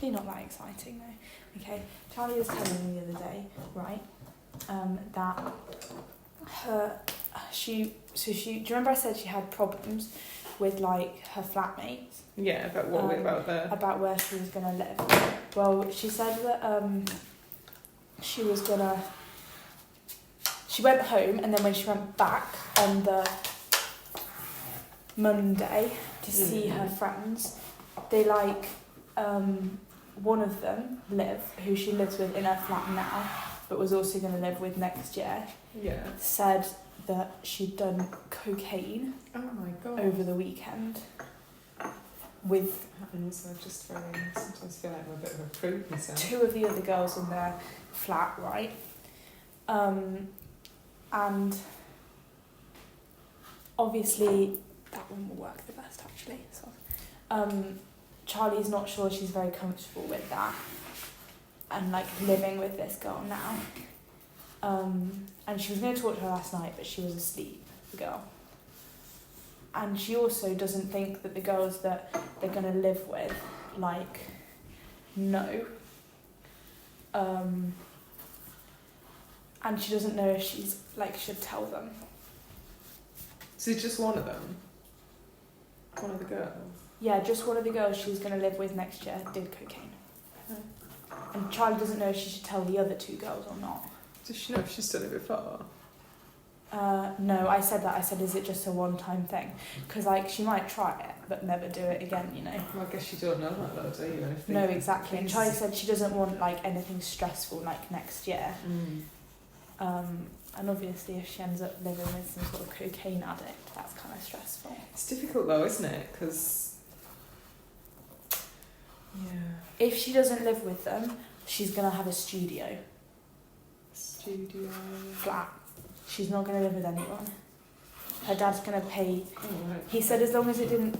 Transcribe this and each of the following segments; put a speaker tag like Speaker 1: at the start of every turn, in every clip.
Speaker 1: actually not that exciting though. Okay, Charlie was telling me the other day, right, that do you remember I said she had problems with like her flatmates?
Speaker 2: Yeah, about
Speaker 1: about where she was gonna live. Well, she said that she went home, and then when she went back on the Monday to see her friends, they like one of them, Liv, who she lives with in her flat now, but was also going to live with next year, said that she'd done cocaine over the weekend with
Speaker 2: happens. I just sometimes feel like I'm a bit of a prude myself.
Speaker 1: 2 of the other girls in their flat, right? And obviously that one will work the best actually. So Charlie's not sure she's very comfortable with that and like living with this girl now. And she was going to talk to her last night, but she was asleep, the girl. And she also doesn't think that the girls that they're going to live with, like, know. And she doesn't know if she's, like, should tell them.
Speaker 2: So just one of them? One of the girls?
Speaker 1: Yeah, just one of the girls she's going to live with next year did cocaine. And Charlie doesn't know if she should tell the other 2 girls or not.
Speaker 2: Does she know if she's done it before?
Speaker 1: No, I said that. I said, is it just a one-time thing? Because, like, she might try it, but never do it again, you know?
Speaker 2: Well, I guess you don't know that, though, do you?
Speaker 1: No, exactly. And Charlie said she doesn't want, like, anything stressful, like, next year. And obviously, if she ends up living with some sort of cocaine addict, that's kind of stressful.
Speaker 2: It's difficult, though, isn't it? Because... yeah.
Speaker 1: If she doesn't live with them, she's going to have a studio. Flat. She's not going to live with anyone. Her dad's going to pay...
Speaker 2: Oh, right.
Speaker 1: He said as long as it didn't...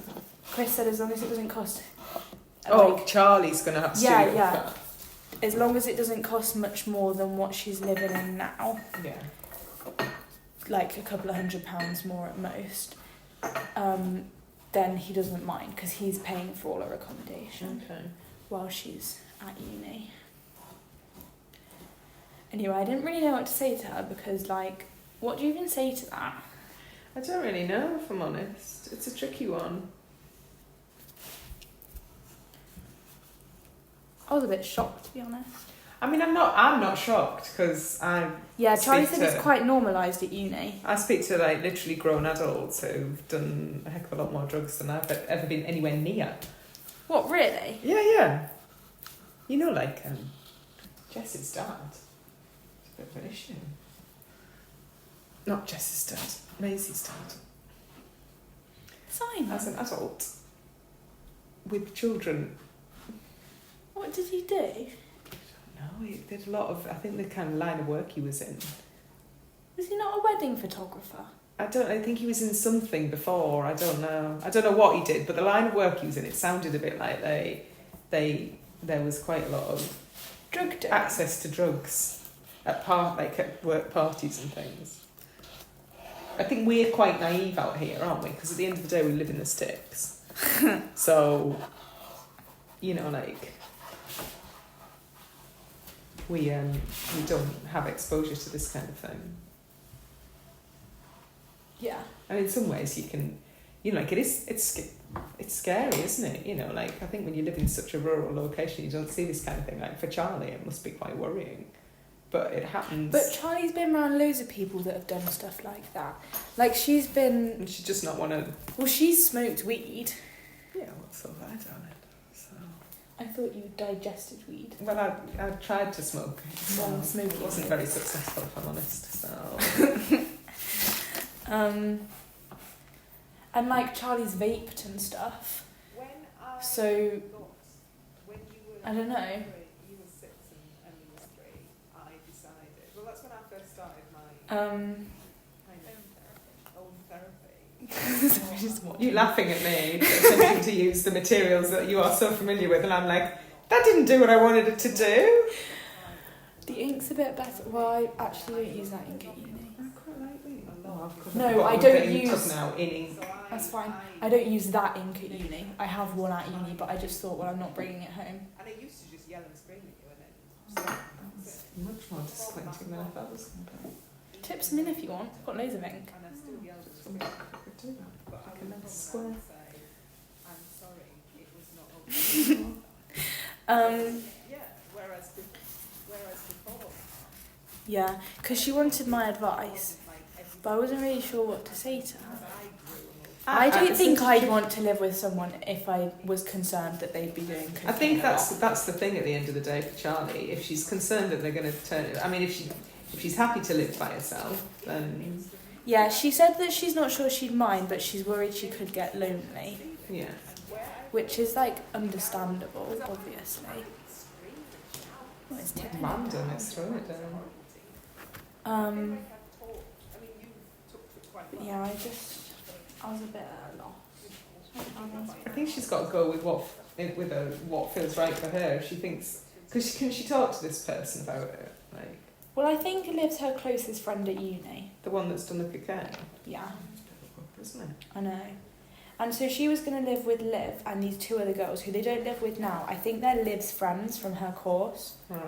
Speaker 1: Chris said as long as it doesn't cost...
Speaker 2: Charlie's going to have studio.
Speaker 1: Yeah. As long as it doesn't cost much more than what she's living in now.
Speaker 2: Yeah.
Speaker 1: Like a couple of £100 more at most. Then he doesn't mind because he's paying for all her accommodation while she's at uni. Anyway, I didn't really know what to say to her because, like, what do you even say to that?
Speaker 2: I don't really know, if I'm honest. It's a tricky one.
Speaker 1: I was a bit shocked, to be honest.
Speaker 2: I mean, I'm not shocked because
Speaker 1: Charlie said it's quite normalised at uni.
Speaker 2: I speak to, like, literally grown adults who've done a heck of a lot more drugs than I've ever been anywhere near.
Speaker 1: What, really?
Speaker 2: Yeah. You know, like, Jess's dad. It's a bit of an issue. Not Jess's dad, Maisie's dad.
Speaker 1: Simon?
Speaker 2: As an adult. With children.
Speaker 1: What did he do?
Speaker 2: No, he did a lot of... I think the kind of line of work he was in.
Speaker 1: Was he not a wedding photographer?
Speaker 2: I think he was in something before. I don't know what he did, but the line of work he was in, it sounded a bit like there was quite a lot of
Speaker 1: drug dealing.
Speaker 2: Access to drugs at work parties and things. I think we're quite naive out here, aren't we? Because at the end of the day, we live in the sticks. So, you know, like, we don't have exposure to this kind of thing.
Speaker 1: Yeah.
Speaker 2: And in some ways you can, you know, like, it's scary, isn't it? You know, like, I think when you live in such a rural location, you don't see this kind of thing. Like, for Charlie, it must be quite worrying. But it happens.
Speaker 1: But Charlie's been around loads of people that have done stuff like that. Like, she's been...
Speaker 2: And she just not want to...
Speaker 1: Well, she's smoked weed.
Speaker 2: Yeah, well, so have I done it. So...
Speaker 1: I thought you digested weed.
Speaker 2: Well, I tried to smoke.
Speaker 1: Well, smoking
Speaker 2: it wasn't very successful, if I'm honest, so...
Speaker 1: And, like, Charlie's vaped and stuff. So... I don't know.
Speaker 2: Own therapy. You laughing at me, attempting to use the materials that you are so familiar with, and I'm like, that didn't do what I wanted it to do.
Speaker 1: The ink's a bit better. Well, I actually don't use that ink at uni.
Speaker 2: I quite like the ink.
Speaker 1: No, I don't use...
Speaker 2: now in ink.
Speaker 1: I that's fine. I don't use that ink at uni. I have one at uni, but I just thought, well, I'm not bringing it home.
Speaker 2: And it used to just yell and scream at you, and then that's much more disappointing than I thought was going to be.
Speaker 1: Tip some in if you want. I've got loads of ink.
Speaker 2: And I still yelled and screamed. I could do that. But I can swear. I'm sorry, it was not yeah, whereas before.
Speaker 1: Yeah, because she wanted my advice, but I wasn't really sure what to say to her. I don't think I'd want to live with someone if I was concerned that they'd be doing cocaine.
Speaker 2: I think that's the thing at the end of the day for Charlie. If she's concerned that they're going to turn it, I mean, if she's happy to live by herself, then
Speaker 1: Yeah, she said that she's not sure she'd mind, but she's worried she could get lonely,
Speaker 2: yeah.
Speaker 1: which is like understandable, obviously. Oh, it's tipping.
Speaker 2: Random, it's throwing it down.
Speaker 1: Yeah, I was a bit at a loss.
Speaker 2: I think she's got to go with what feels right for her. If she thinks, because can she talk to this person about it, like
Speaker 1: Well, I think Liv's her closest friend at uni.
Speaker 2: the one that's done the cocaine,
Speaker 1: Yeah,
Speaker 2: isn't it?
Speaker 1: I know. And so she was going to live with Liv and these two other girls who they don't live with now. I think they're Liv's friends from her course.
Speaker 2: Right.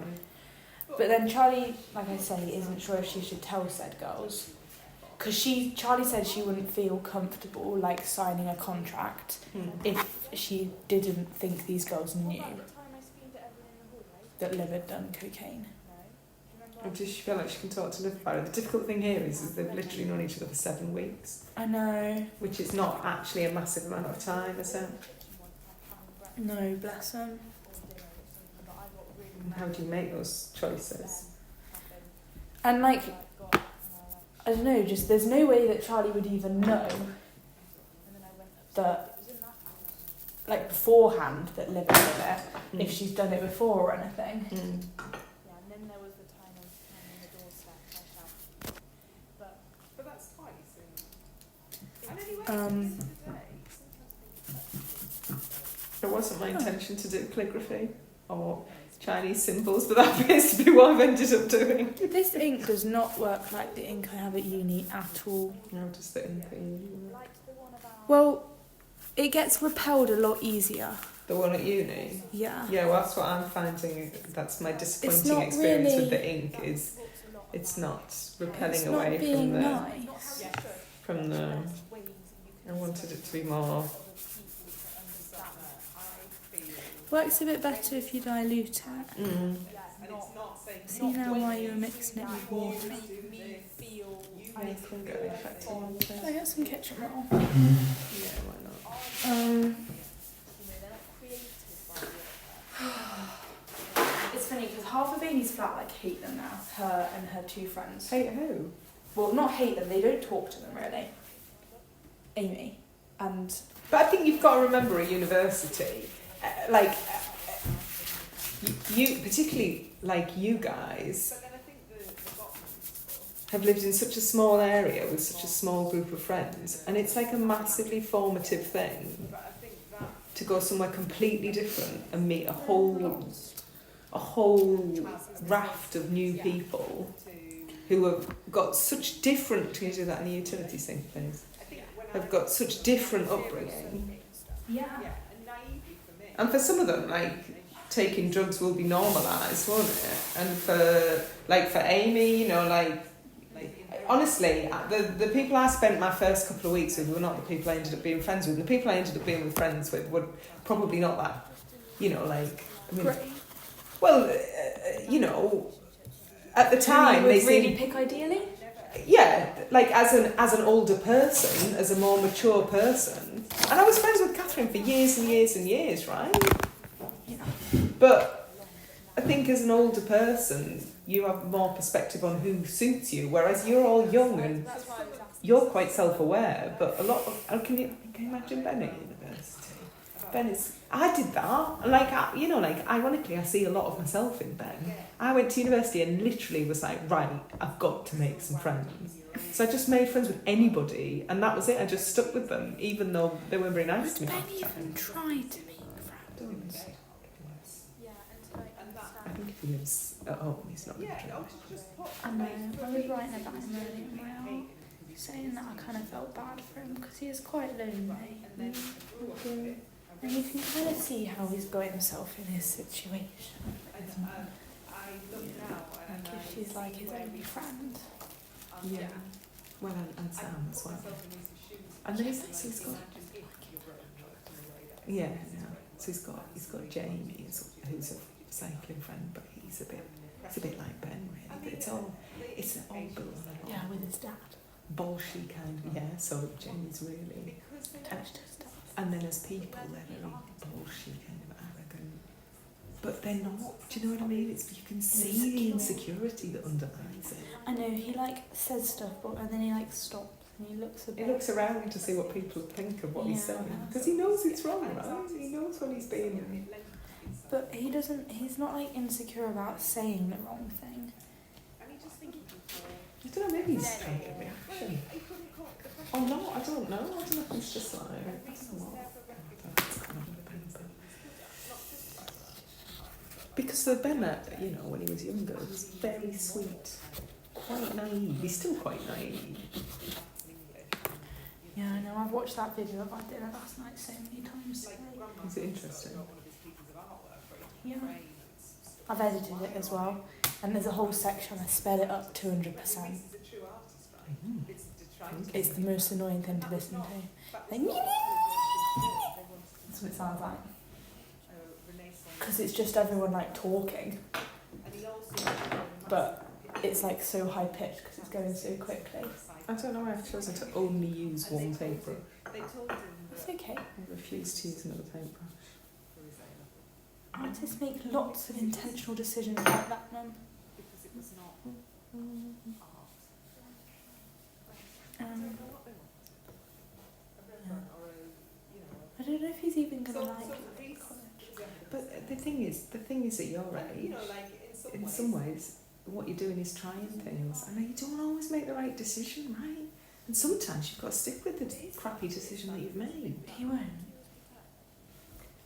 Speaker 1: But then Charlie, like I say, isn't sure if she should tell said girls. Because Charlie said she wouldn't feel comfortable, like, signing a contract if she didn't think these girls knew that Liv had done cocaine.
Speaker 2: Or does she feel like she can talk to Liv about it? The difficult thing here is they've literally known each other for 7 weeks,
Speaker 1: I know.
Speaker 2: which is not actually a massive amount of time, is it?
Speaker 1: No, bless them.
Speaker 2: And how do you make those choices?
Speaker 1: And, like, I don't know, just there's no way that Charlie would even know that, like, beforehand that Liv did it, if she's done it before or anything.
Speaker 2: But that's twice. It wasn't my intention to do calligraphy or Chinese symbols, but that appears to be what I've ended up doing.
Speaker 1: This ink does not work like the ink I have at uni at all.
Speaker 2: How does the ink thing?
Speaker 1: Well, it gets repelled a lot easier.
Speaker 2: The one at uni?
Speaker 1: Yeah.
Speaker 2: Yeah, well, that's what I'm finding. That's my
Speaker 1: not
Speaker 2: disappointing experience
Speaker 1: really-
Speaker 2: with the ink. Is it's not repelling
Speaker 1: It's
Speaker 2: away
Speaker 1: not being
Speaker 2: from the
Speaker 1: nice.
Speaker 2: from the. I wanted it to be more.
Speaker 1: Works a bit better if you dilute it. See now why you were mixing it with water.
Speaker 2: I can get the effect on one thing.
Speaker 1: Can I get some ketchup roll?
Speaker 2: Yeah, why not?
Speaker 1: It's funny because half of Amy's flat like hate them now. Her and her two friends.
Speaker 2: Hate who?
Speaker 1: Well, not hate them. They don't talk to them really. Amy and
Speaker 2: But I think you've got to remember a university, you particularly like you guys have lived in such a small area with such a small group of friends, and it's like a massively formative thing to go somewhere completely different and meet a whole raft of new people who have got such different. Can you do that in the utility sink, please? Have got such different upbringing.
Speaker 1: yeah.
Speaker 2: And for some of them, like, taking drugs will be normalised, won't it? And for Amy, you know, like honestly, the people I spent my first couple of weeks with were not the people I ended up being friends with. The people I ended up being friends with were probably not that, you know, like, I mean, well, you know, at the time they
Speaker 1: really
Speaker 2: seemed,
Speaker 1: pick ideally.
Speaker 2: yeah, like as an older person, as a more mature person, and I was friends with Catherine for years and years and years, right?
Speaker 1: Yeah.
Speaker 2: But I think as an older person, you have more perspective on who suits you, whereas you're all young and you're quite self-aware. But a lot of, can you imagine Ben at university? Ben is, I did that, and like ironically, I see a lot of myself in Ben. I went to university and literally was like, right, I've got to make some friends. So I just made friends with anybody, and that was it. I just stuck with them, even though they weren't very nice to me.
Speaker 1: Ben even tried to make friends.
Speaker 2: I think if he lives at home, he's not going to try.
Speaker 1: I know. I was writing about him earlier in my art. saying that I kind of felt bad for him because he is quite lonely. And you can kind of see how he's got himself in his situation. Like if she's like his only friend.
Speaker 2: Yeah. Well, and Sam as well. And then he's got. Yeah, no. So he's got Jamie, who's a cycling friend, but it's a bit like Ben, really. But it's all built on a lot.
Speaker 1: Yeah, with his dad.
Speaker 2: Bolshy kind of, yeah. So Jamie's really
Speaker 1: Touched his stuff.
Speaker 2: and then as people, they're very bolshy, kind of arrogant. But they're not. Do you know what I mean? You can see the insecurity that underlies it.
Speaker 1: I know, he like says stuff, and then he like stops and he looks a bit.
Speaker 2: He looks around to see what people think of what he's saying, because he knows it's wrong, right? He knows when he's being.
Speaker 1: But he's not like insecure about saying the wrong thing.
Speaker 2: I don't know, maybe he's trying to get a reaction. Oh no, I don't know. I don't know if he's just like, I don't know what. Because the Bennett, when he was younger, was very sweet, quite naive. He's still quite naive.
Speaker 1: Yeah, I know. I've watched that video of our dinner last night so many times today.
Speaker 2: Is it interesting?
Speaker 1: Yeah. I've edited it as well, and there's a whole section I sped it up 200%. It's the most annoying thing to listen to. Like, that's what it sounds like. Because it's just everyone like talking, but it's like so high pitched because it's going so quickly.
Speaker 2: I don't know why I've chosen to only use one paintbrush.
Speaker 1: It's okay.
Speaker 2: I refuse to use another paintbrush.
Speaker 1: Artists make lots of intentional decisions like that, Mum. I don't know if he's even going to like college.
Speaker 2: But the thing is at your age, in some ways, what you're doing is trying things. I know you don't always make the right decision, right? And sometimes you've got to stick with the crappy decision that you've made.
Speaker 1: He won't.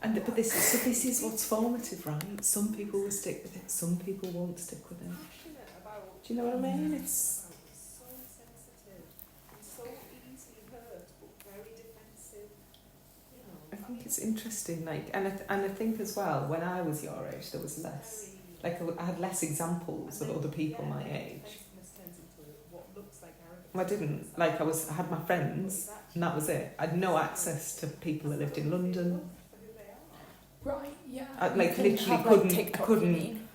Speaker 2: But this is what's formative, right? Some people will stick with it, some people won't stick with it. Do you know what I mean? It's I think it's interesting, and I think as well, when I was your age, there was less. I had less examples of other people my age. I didn't. I had my friends, and that was it. I had no access to people that lived in London.
Speaker 1: Right, yeah.
Speaker 2: I literally couldn't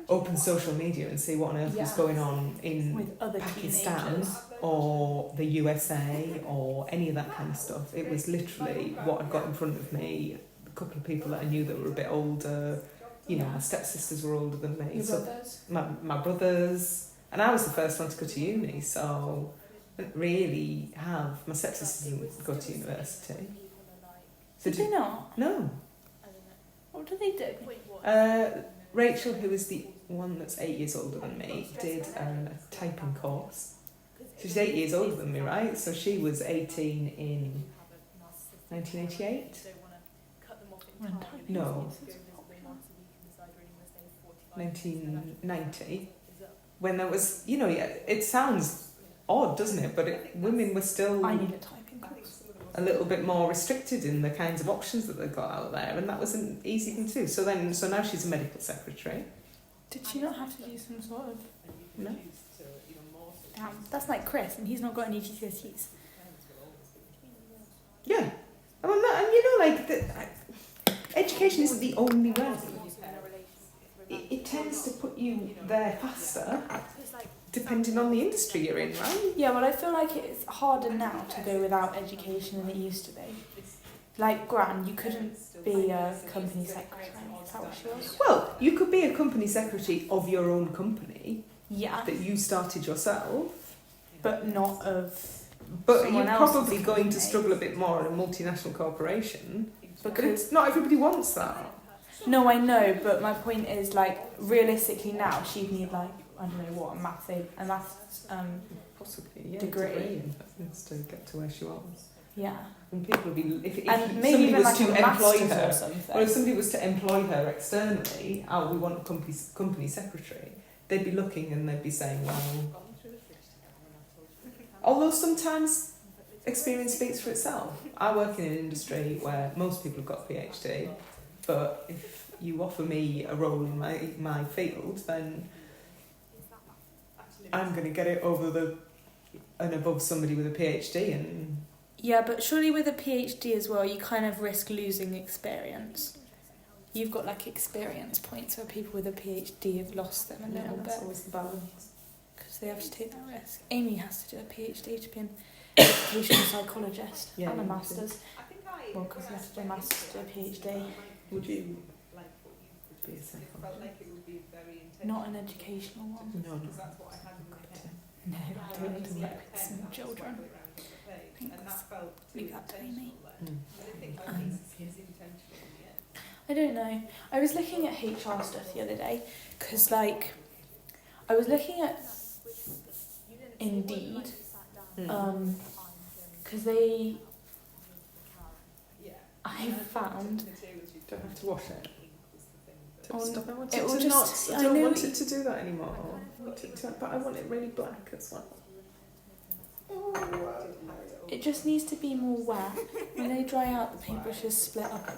Speaker 2: open social media and see what on earth was going on in
Speaker 1: with other
Speaker 2: Pakistan
Speaker 1: teenagers.
Speaker 2: or the USA or any of that kind of stuff. It was literally what I'd got in front of me, a couple of people that I knew that were a bit older. My stepsisters were older than me.
Speaker 1: Your brothers?
Speaker 2: My brothers. And I was the first one to go to uni, so I didn't really have... My stepsisters didn't go to university. So
Speaker 1: Did they not?
Speaker 2: No.
Speaker 1: What did they do?
Speaker 2: Rachel, who is the one that's 8 years older than me, did a typing course. She's 8 years older than me, right? So she was 18 in 1988? No. 1990. When there was, it sounds odd, doesn't it? But women were still
Speaker 1: I need a typing course.
Speaker 2: a little bit more restricted in the kinds of options that they got out there, and that was an easy thing to do. So now she's a medical secretary.
Speaker 1: Did she not have to do some sort of...
Speaker 2: No.
Speaker 1: Damn, that's like Chris, and he's not got any GCSEs.
Speaker 2: Yeah. Education isn't the only way. It tends to put you there faster, depending on the industry you're in, right?
Speaker 1: Yeah, well, I feel like it's harder now to go without education than it used to be. Like Gran, you couldn't be a company secretary. Is that what she was?
Speaker 2: Well, you could be a company secretary of your own company
Speaker 1: Yeah,
Speaker 2: that you started yourself,
Speaker 1: but not of...
Speaker 2: but
Speaker 1: someone
Speaker 2: you're
Speaker 1: else's
Speaker 2: probably going to
Speaker 1: company.
Speaker 2: struggle a bit more in a multinational corporation. But
Speaker 1: Because...
Speaker 2: not everybody wants that.
Speaker 1: No, I know, but my point is, realistically now, she'd need, I don't know what, a maths
Speaker 2: Possibly, yeah.
Speaker 1: Degree.
Speaker 2: And things to get to where she was.
Speaker 1: yeah.
Speaker 2: And people would be... If
Speaker 1: And maybe
Speaker 2: somebody
Speaker 1: even
Speaker 2: was to
Speaker 1: a
Speaker 2: employ
Speaker 1: master's
Speaker 2: her...
Speaker 1: or something.
Speaker 2: Or if somebody was to employ her externally, we want a company secretary, they'd be looking and they'd be saying, well, Although sometimes experience speaks for itself. I work in an industry where most people have got a PhD, but if you offer me a role in my field, then I'm going to get it over and above somebody with a PhD. And
Speaker 1: Yeah, but surely with a PhD as well, you kind of risk losing experience. You've got like experience points where people with a PhD have lost them a little
Speaker 2: that's
Speaker 1: bit
Speaker 2: always the balance.
Speaker 1: because they have to take that risk. Amy has to do a PhD to be an educational psychologist
Speaker 2: Yeah,
Speaker 1: and a
Speaker 2: you do.
Speaker 1: master's. Well, because you have to do a master's to do a PhD.
Speaker 2: Would you be a psychologist?
Speaker 1: Not an educational one.
Speaker 2: No, no.
Speaker 1: No, I don't want to work with small children. I think leave that to Amy. I don't know. I was looking at HR stuff the other day because, like, I was looking at Indeed because I found
Speaker 2: Don't have to wash it.
Speaker 1: On-
Speaker 2: I want
Speaker 1: it
Speaker 2: it
Speaker 1: will
Speaker 2: to
Speaker 1: just-
Speaker 2: not.
Speaker 1: I
Speaker 2: I don't
Speaker 1: know
Speaker 2: want
Speaker 1: you-
Speaker 2: it to do that anymore. But I want it really black as well.
Speaker 1: it just needs to be more wet. When they dry out, the paintbrush is split up.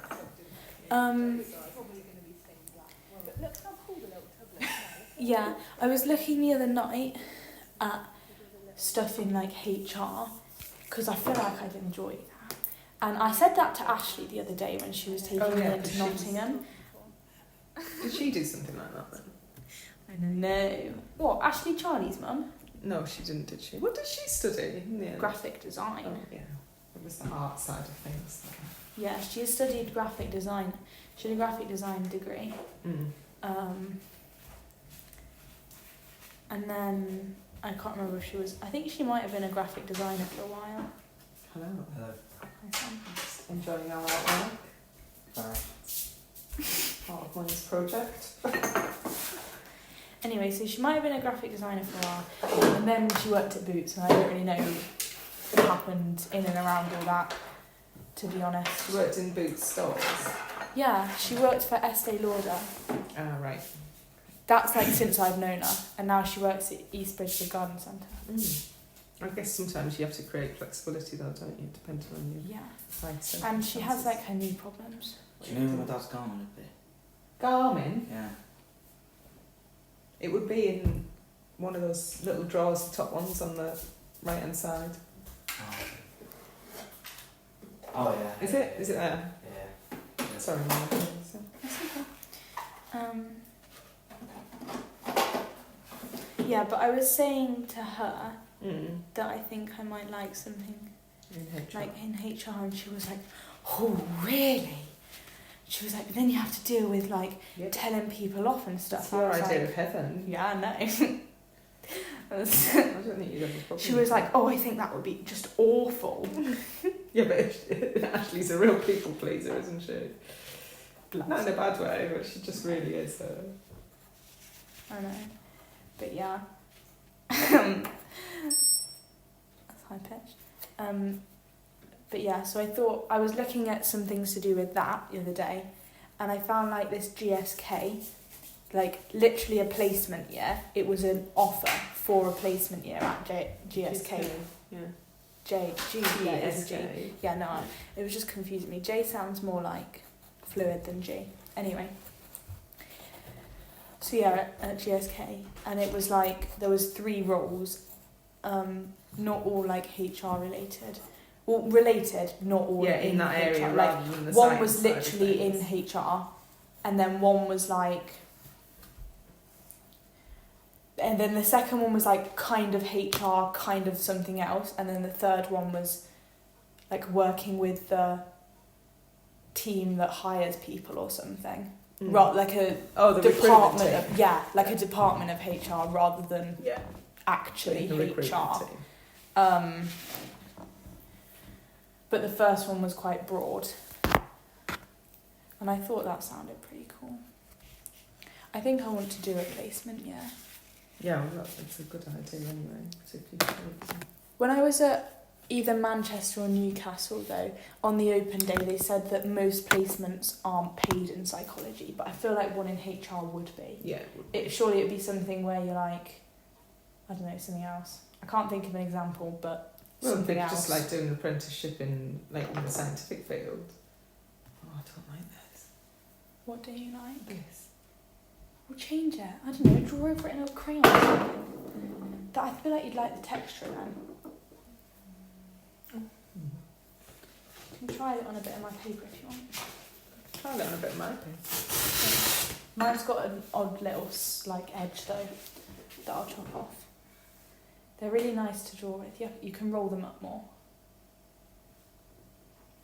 Speaker 1: Yeah, I was looking the other night at stuff in like HR because I feel like I'd enjoy that. And I said that to Ashley the other day when she was taking
Speaker 2: Oh, yeah,
Speaker 1: me into Nottingham.
Speaker 2: Did she do something like that then?
Speaker 1: No. What, Ashley Charlie's mum?
Speaker 2: No, she didn't, did she? What did she study in the end?
Speaker 1: Graphic design.
Speaker 2: Oh, yeah. It was the art side of things.
Speaker 1: Yeah, she has studied graphic design. She had a graphic design degree. And then I can't remember if she was. I think she might have been a graphic designer for a while.
Speaker 2: Hello.
Speaker 1: I think.
Speaker 2: Just enjoying our artwork. Part of Money's project.
Speaker 1: Anyway, so she might have been a graphic designer for a while, and then she worked at Boots, and I don't really know what happened in and around all that, to be honest.
Speaker 2: She worked in Boots stores.
Speaker 1: Yeah, she worked for Estee Lauder.
Speaker 2: Ah, right.
Speaker 1: That's like since I've known her, and now she works at East Bridgeford Garden Centre.
Speaker 2: I guess sometimes you have to create flexibility though, don't you? Depending on your
Speaker 1: Yeah,
Speaker 2: life
Speaker 1: and she has
Speaker 2: circumstances.
Speaker 1: like her knee problems.
Speaker 3: Do you know who my dad's Garmin would be?
Speaker 2: Garmin.
Speaker 3: Yeah.
Speaker 2: It would be in one of those little drawers, the top ones on the right hand side.
Speaker 3: Oh yeah.
Speaker 2: Is it? Is it there?
Speaker 3: Yeah.
Speaker 2: Sorry, Mum.
Speaker 1: Yeah, but I was saying to her
Speaker 2: Mm.
Speaker 1: that I think I might like something
Speaker 2: In HR.
Speaker 1: like in HR, and she was like, "Oh, really?" She was like, "But then you have to deal with like
Speaker 2: Yep.
Speaker 1: telling people off and stuff."
Speaker 2: That's
Speaker 1: I
Speaker 2: your
Speaker 1: was
Speaker 2: idea
Speaker 1: like,
Speaker 2: of heaven.
Speaker 1: "Yeah, I know."
Speaker 2: I don't think you'd have a problem.
Speaker 1: She was like, "Oh, I think that would be just awful."
Speaker 2: Yeah, but Ashley's a real people pleaser, isn't she? Not in a bad way, but she just really is.
Speaker 1: I know, but yeah, that's high pitched. But yeah, so I thought I was looking at some things to do with that the other day, and I found like this GSK, like literally a placement year. It was an offer for a placement year at GSK.
Speaker 2: Yeah.
Speaker 1: G, yeah, it is a G.
Speaker 2: GSK.
Speaker 1: Yeah, no, it was just confusing me. J sounds more like fluid than G. Anyway. So yeah, at GSK, and it was like, there was 3 roles, not all like HR related. Well, related, not all
Speaker 2: Yeah, in that area
Speaker 1: HR. Like,
Speaker 2: rather than the
Speaker 1: one was
Speaker 2: science side of
Speaker 1: literally in
Speaker 2: things.
Speaker 1: HR, and then one was like, and then the second one was like kind of HR, kind of something else, and then the third one was like working with the team that hires people or something. Like a
Speaker 2: the
Speaker 1: department
Speaker 2: recruitment
Speaker 1: of, yeah, like a department of HR rather than
Speaker 2: Yeah.
Speaker 1: actually
Speaker 2: The recruitment
Speaker 1: HR.
Speaker 2: team.
Speaker 1: But the first one was quite broad, and I thought that sounded pretty cool. I think I want to do a placement, yeah.
Speaker 2: Yeah, well, that's a good idea anyway, particularly.
Speaker 1: When I was at either Manchester or Newcastle, though, on the open day, they said that most placements aren't paid in psychology, but I feel like one in HR would be.
Speaker 2: Yeah.
Speaker 1: Surely it'd be something where you're like, I don't know, something else.
Speaker 2: I
Speaker 1: I can't think of an example, but
Speaker 2: Well,
Speaker 1: something else.
Speaker 2: just like doing an apprenticeship in the scientific field. Oh, I don't like this.
Speaker 1: What do you like?
Speaker 2: This.
Speaker 1: We'll change it. I don't know, draw over it in a crayon or something. That I feel like you'd like the texture then. You can try it on a bit of my paper if you want.
Speaker 2: Try that on a bit of my paper.
Speaker 1: Mine's got an odd little like edge though that I'll chop off. They're really nice to draw with. You can roll them up more.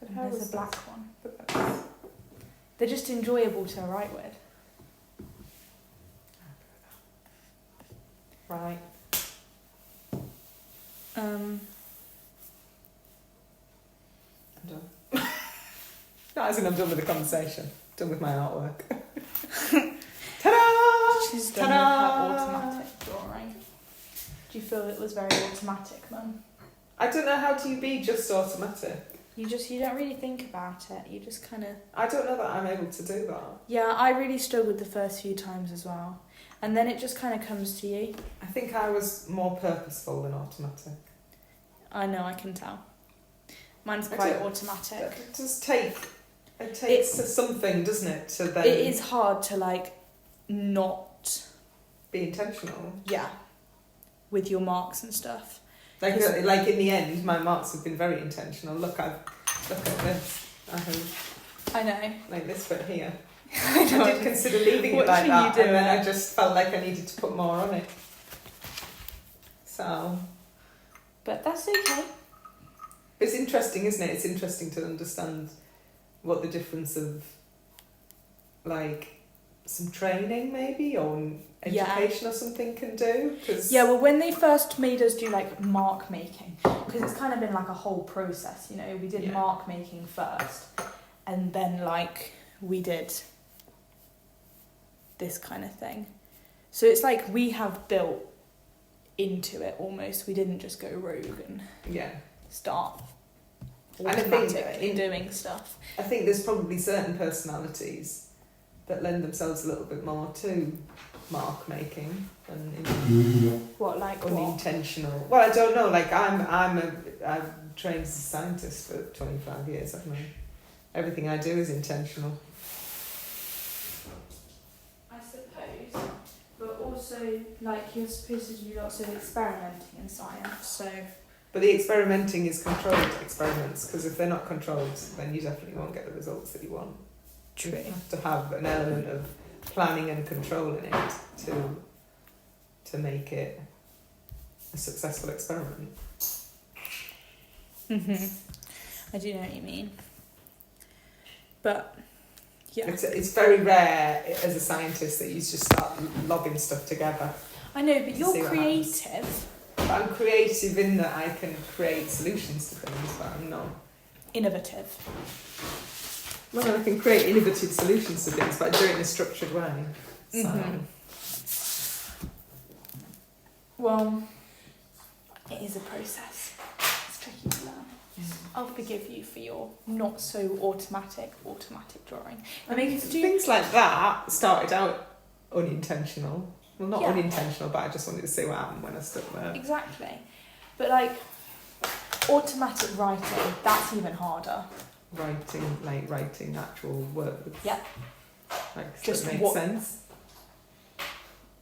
Speaker 2: But
Speaker 1: And
Speaker 2: how
Speaker 1: there's
Speaker 2: is
Speaker 1: a black
Speaker 2: that?
Speaker 1: one.
Speaker 2: But that's...
Speaker 1: They're just enjoyable to write with.
Speaker 2: Right.
Speaker 1: Um,
Speaker 2: I'm done. No, as in I'm done with the conversation. Done with my artwork. Ta-da!
Speaker 1: she's done with
Speaker 2: Ta-da!
Speaker 1: her automatic drawing. Do you feel it was very automatic, Mum?
Speaker 2: I don't know how do you be just automatic.
Speaker 1: You don't really think about it. You just kind of.
Speaker 2: I don't know that I'm able to do that.
Speaker 1: Yeah, I really struggled the first few times as well, and then it just kind of comes to you.
Speaker 2: I think I was more purposeful than automatic.
Speaker 1: I know, I can tell. Mine's
Speaker 2: I
Speaker 1: quite
Speaker 2: do.
Speaker 1: automatic.
Speaker 2: It takes something, doesn't it, to then
Speaker 1: It is hard to like not,
Speaker 2: be intentional.
Speaker 1: yeah, with your marks and stuff.
Speaker 2: Like
Speaker 1: Yes.
Speaker 2: like in the end, my marks have been very intentional. Look at this. I have
Speaker 1: I know.
Speaker 2: like this bit here.
Speaker 1: I
Speaker 2: I did consider leaving it like
Speaker 1: Watching
Speaker 2: that,
Speaker 1: you do
Speaker 2: and then
Speaker 1: it.
Speaker 2: I just felt like I needed to put more on it. So
Speaker 1: But that's okay.
Speaker 2: it's interesting, isn't it? It's interesting to understand what the difference of like some training maybe or
Speaker 1: Yeah.
Speaker 2: education or something can do. Cause
Speaker 1: Yeah, well, when they first made us do like mark making, because it's kind of been like a whole process, you know, we did
Speaker 2: Yeah.
Speaker 1: mark making first, and then like we did this kind of thing. So it's like we have built into it almost. We didn't just go rogue and
Speaker 2: yeah.
Speaker 1: start
Speaker 2: And I think
Speaker 1: automatically doing stuff.
Speaker 2: I think there's probably certain personalities that lend themselves a little bit more to mark making and
Speaker 1: What, like what?
Speaker 2: unintentional. Well, I don't know. Like I've trained as a scientist for 25 years, haven't I? Everything I do is intentional.
Speaker 1: I suppose, but also like you're supposed to do lots of experimenting in science, so
Speaker 2: But the experimenting is controlled experiments because if they're not controlled, then you definitely won't get the results that you want.
Speaker 1: true.
Speaker 2: You have to have an element of planning and control in it to make it a successful experiment.
Speaker 1: I do know what you mean. But yeah,
Speaker 2: It's very rare as a scientist that you just start lobbing stuff together.
Speaker 1: I know, but
Speaker 2: to
Speaker 1: you're
Speaker 2: see what happens.
Speaker 1: creative,
Speaker 2: But I'm creative in that I can create solutions to things, but I'm not.
Speaker 1: innovative.
Speaker 2: Well, I can create innovative solutions to things, but I do it in a structured way. So,
Speaker 1: Well, it is a process. It's tricky to learn. I'll forgive you for your not so automatic drawing.
Speaker 2: I mean, things like that started out unintentional. Well, not
Speaker 1: Yeah.
Speaker 2: unintentional, but I just wanted to see what happened when I stuck there.
Speaker 1: Exactly. But like automatic writing, that's even harder.
Speaker 2: Writing actual words.
Speaker 1: Yeah.
Speaker 2: Like,
Speaker 1: Just
Speaker 2: that makes
Speaker 1: what-
Speaker 2: sense.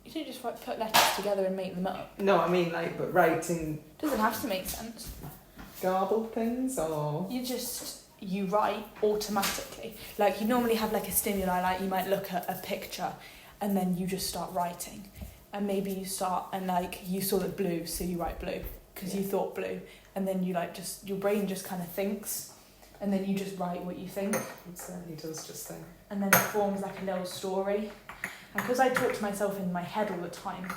Speaker 1: You don't just put letters together and make them up.
Speaker 2: No, I mean, but writing
Speaker 1: Doesn't have to make sense.
Speaker 2: garbled things or.
Speaker 1: You write automatically. Like you normally have like a stimuli, like you might look at a picture and then you just start writing. And maybe you start and like you saw it blue, so you write blue because you thought blue. And then you like just, your brain just kind of thinks and then you just write what you think.
Speaker 2: It certainly does just think.
Speaker 1: And then it forms like a little story. And because I talk to myself in my head all the time,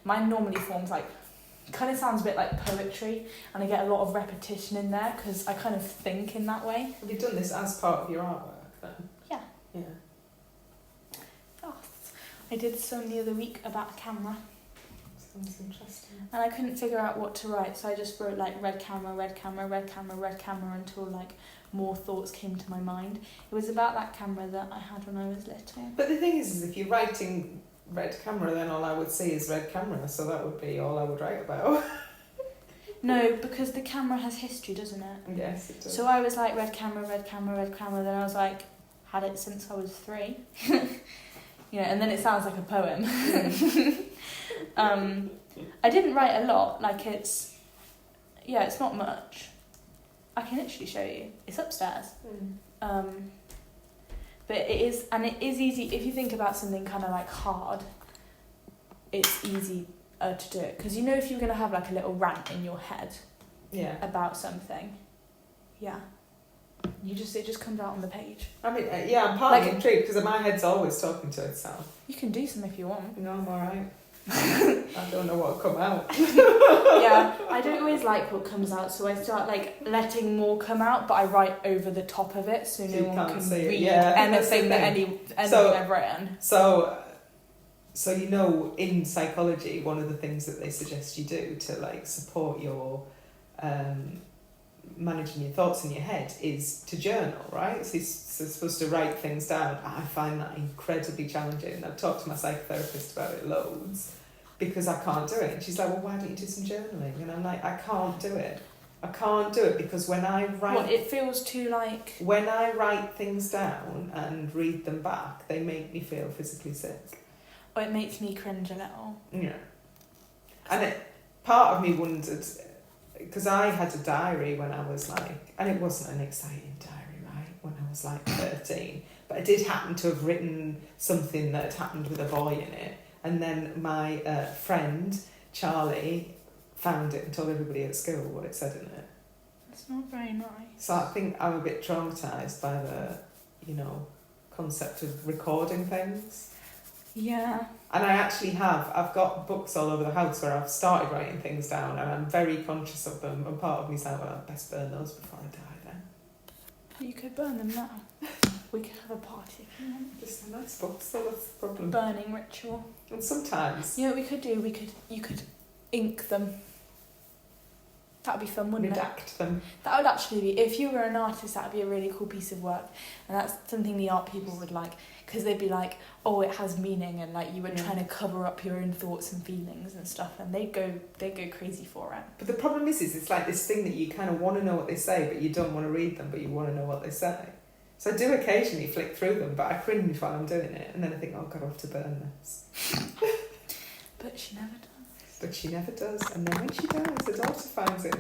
Speaker 1: mine normally forms like, kind of sounds a bit like poetry, and I get a lot of repetition in there because I kind of think in that way.
Speaker 2: Have you done this as part of your artwork then?
Speaker 1: Yeah.
Speaker 2: Yeah.
Speaker 1: Oh, I did some the other week about a camera,
Speaker 2: Sounds interesting.
Speaker 1: and I couldn't figure out what to write, so I just wrote like red camera, red camera, red camera, red camera until like more thoughts came to my mind. It was about that camera that I had when I was little.
Speaker 2: But the thing is if you're writing red camera, then all I would see is red camera, so that would be all I would write about.
Speaker 1: No, because the camera has history, doesn't it?
Speaker 2: Yes, it does.
Speaker 1: So I was like, red camera, red camera, red camera. Then I was like, had it since I was 3. You know, and then it sounds like a poem. I didn't write a lot. Like it's not much. I can literally show you. It's upstairs. But it is easy if you think about something kind of like hard. It's easy to do it because you know if you're gonna have like a little rant in your head
Speaker 2: Yeah.
Speaker 1: about something, it just comes out on the page.
Speaker 2: I mean, I'm partly
Speaker 1: Like-
Speaker 2: intrigued because my head's always talking to itself.
Speaker 1: You can do some if you want.
Speaker 2: No, I'm alright. I don't know what'll come out.
Speaker 1: Yeah, I don't always like what comes out, so I start like letting more come out, but I write over the top of it so
Speaker 2: So
Speaker 1: no
Speaker 2: you
Speaker 1: one
Speaker 2: can't
Speaker 1: can
Speaker 2: see it.
Speaker 1: read
Speaker 2: Yeah, I think that's the
Speaker 1: anything that
Speaker 2: thing.
Speaker 1: anything
Speaker 2: So-
Speaker 1: I've written.
Speaker 2: So you know, in psychology, one of the things that they suggest you do to like support your managing your thoughts in your head is to journal, right? So you're supposed to write things down. I find that incredibly challenging. I've talked to my psychotherapist about it loads because I can't do it. And she's like, well, why don't you do some journaling? And I'm like, I can't do it. I can't do it because when I write...
Speaker 1: Well, it feels too like...
Speaker 2: When I write things down and read them back, they make me feel physically sick.
Speaker 1: Oh, it makes me cringe a little.
Speaker 2: Yeah. And part of me wondered, because I had a diary when I was like, and it wasn't an exciting diary, right, when I was like 13, but I did happen to have written something that had happened with a boy in it, and then my friend, Charlie, found it and told everybody at school what it said in it.
Speaker 1: That's not very nice.
Speaker 2: So I think I'm a bit traumatised by the, concept of recording things.
Speaker 1: Yeah.
Speaker 2: And I've got books all over the house where I've started writing things down and I'm very conscious of them, and part of me's like, well, I'd best burn those before I die then.
Speaker 1: You could burn them now. We could have a party if you want.
Speaker 2: Just a nice book, so that's the problem.
Speaker 1: Burning ritual.
Speaker 2: And sometimes
Speaker 1: You know what we could do? You could ink them. That would be fun, wouldn't it?
Speaker 2: redact them.
Speaker 1: That would actually be, if you were an artist, that would be a really cool piece of work. And that's something the art people would like, because they'd be like, oh, it has meaning, and like you were trying to cover up your own thoughts and feelings and stuff, and they'd go crazy for it.
Speaker 2: But the problem is it's like this thing that you kind of want to know what they say, but you don't want to read them, but you want to know what they say. So I do occasionally flick through them, but I cringe while I'm doing it, and then I think, oh God, I have to burn this.
Speaker 1: But she never does.
Speaker 2: But she never does, and then when she dies, the daughter finds it and